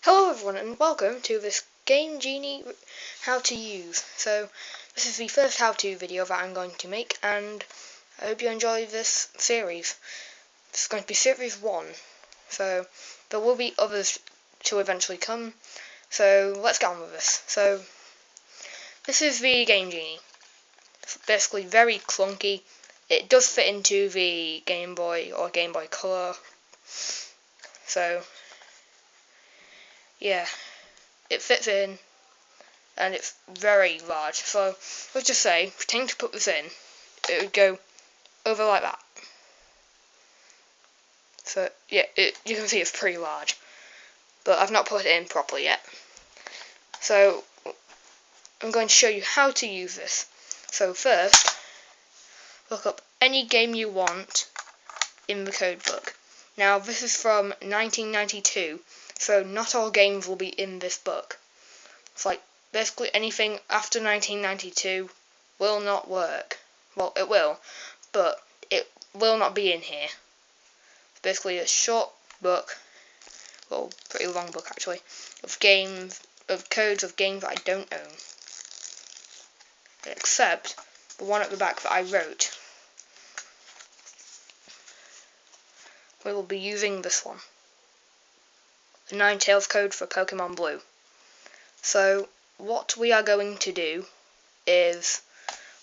Hello everyone and welcome to this Game Genie how to use. So this is the first how to video that I'm going to make, and I hope you enjoy this series. This is going to be series 1, so there will be others to eventually come, so let's get on with this. So this is the Game Genie. It's basically very clunky. It does fit into the Game Boy or Game Boy Color, so yeah, it fits in and it's very large. So let's just say, pretending to put this in, it would go over like that. So yeah, you can see it's pretty large, but I've not put it in properly yet. So I'm going to show you how to use this. So first, look up any game you want in the code book. Now this is from 1992, so not all games will be in this book. It's like basically anything after 1992 will not work. Well, it will, but it will not be in here. It's basically a short book, well, pretty long book actually, of games, of codes of games that I don't own. Except the one at the back that I wrote. We will be using this one. The Ninetales code for Pokemon Blue. So what we are going to do is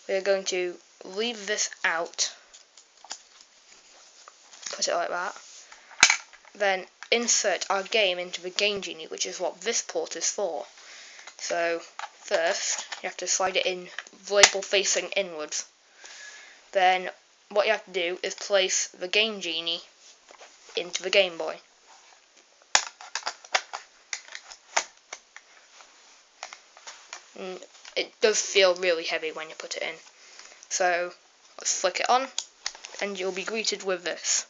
we are going to leave this out, put it like that, then insert our game into the Game Genie, which is what this port is for. So first you have to slide it in, label facing inwards. Then what you have to do is place the Game Genie into the Game Boy. It does feel really heavy when you put it in. So let's flick it on and you'll be greeted with this.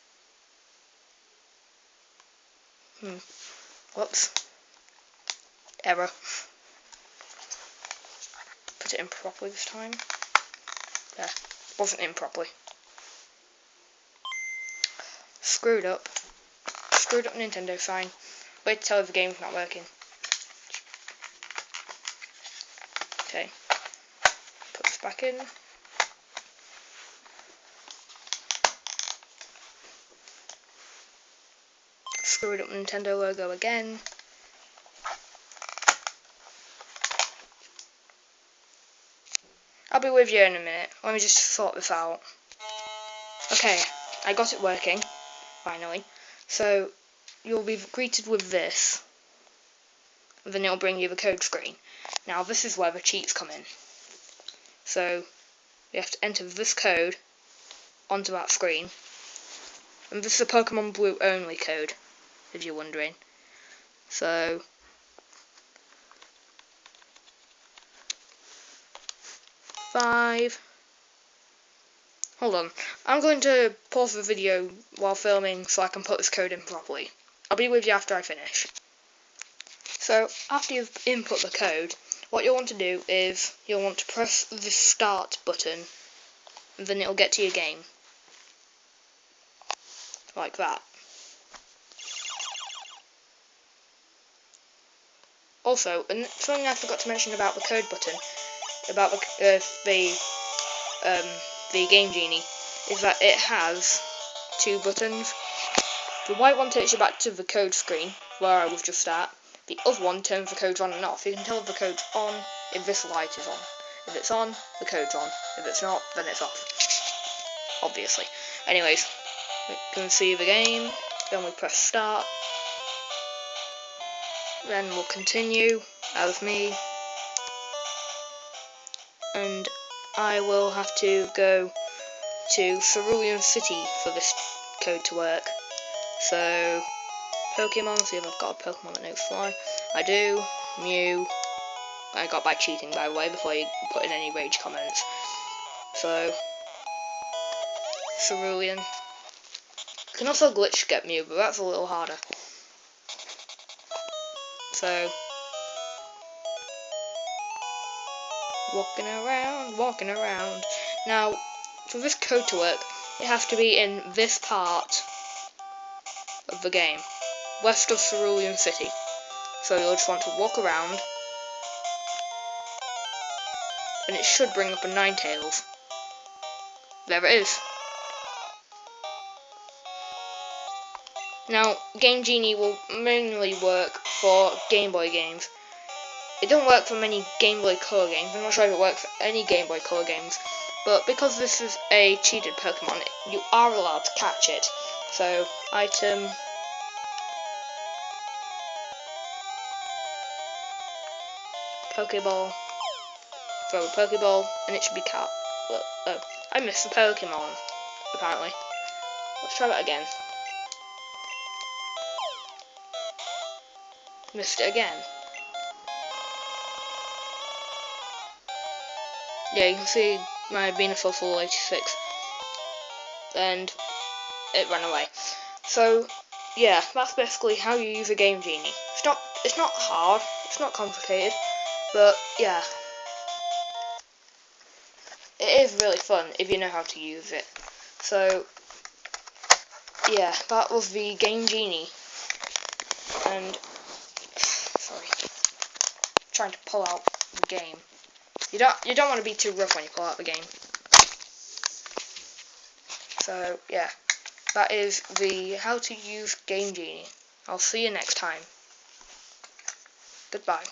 Whoops. Error. Put it in properly this time. There. Wasn't in properly. Screwed up. Screwed up Nintendo sign. Wait to tell if the game's not working. Okay. Put this back in. Screwed up Nintendo logo again. I'll be with you in a minute. Let me just sort this out. Okay, I got it working, finally. So, you'll be greeted with this. And then it'll bring you the code screen. Now, this is where the cheats come in. So, you have to enter this code onto that screen. And this is a Pokemon Blue only code, if you're wondering. So, hold on, I'm going to pause the video while filming so I can put this code in properly. I'll be with you after I finish. So, after you've input the code, what you'll want to do is, you'll want to press the start button, and then it'll get to your game. Like that. Also, something I forgot to mention about the code button, about the Game Genie, is that it has two buttons. The white one takes you back to the code screen, where I was just at. The other one turns the codes on and off. You can tell if the code's on if this light is on. If it's on, the code's on. If it's not, then it's off. Obviously. Anyways, we can see the game. Then we press start. Then we'll continue as me. And I will have to go to Cerulean City for this code to work. So, Pokemon, see if I've got a Pokemon that knows fly. I do. Mew. I got by cheating, by the way, before you put in any rage comments. So, Cerulean. You can also glitch get Mew, but that's a little harder. So, walking around. Now, for this code to work, it has to be in this part of the game, west of Cerulean City. So you'll just want to walk around, and it should bring up a Ninetales. There it is. Now, Game Genie will mainly work for Game Boy games. It don't work for many Game Boy Color games. I'm not sure if it works for any Game Boy Color games. But because this is a cheated Pokemon, you are allowed to catch it. So, item... Pokeball. Throw a Pokeball, and it should be caught. Oh, I missed the Pokemon, apparently. Let's try that again. Missed it again. Yeah, you can see my Venusaur full 86, and it ran away. So, yeah, that's basically how you use a Game Genie. It's not hard, it's not complicated, but yeah, it is really fun if you know how to use it. So, yeah, that was the Game Genie, and sorry, trying to pull out the game. You don't want to be too rough when you pull out the game. So yeah, that is the how to use Game Genie. I'll see you next time. Goodbye.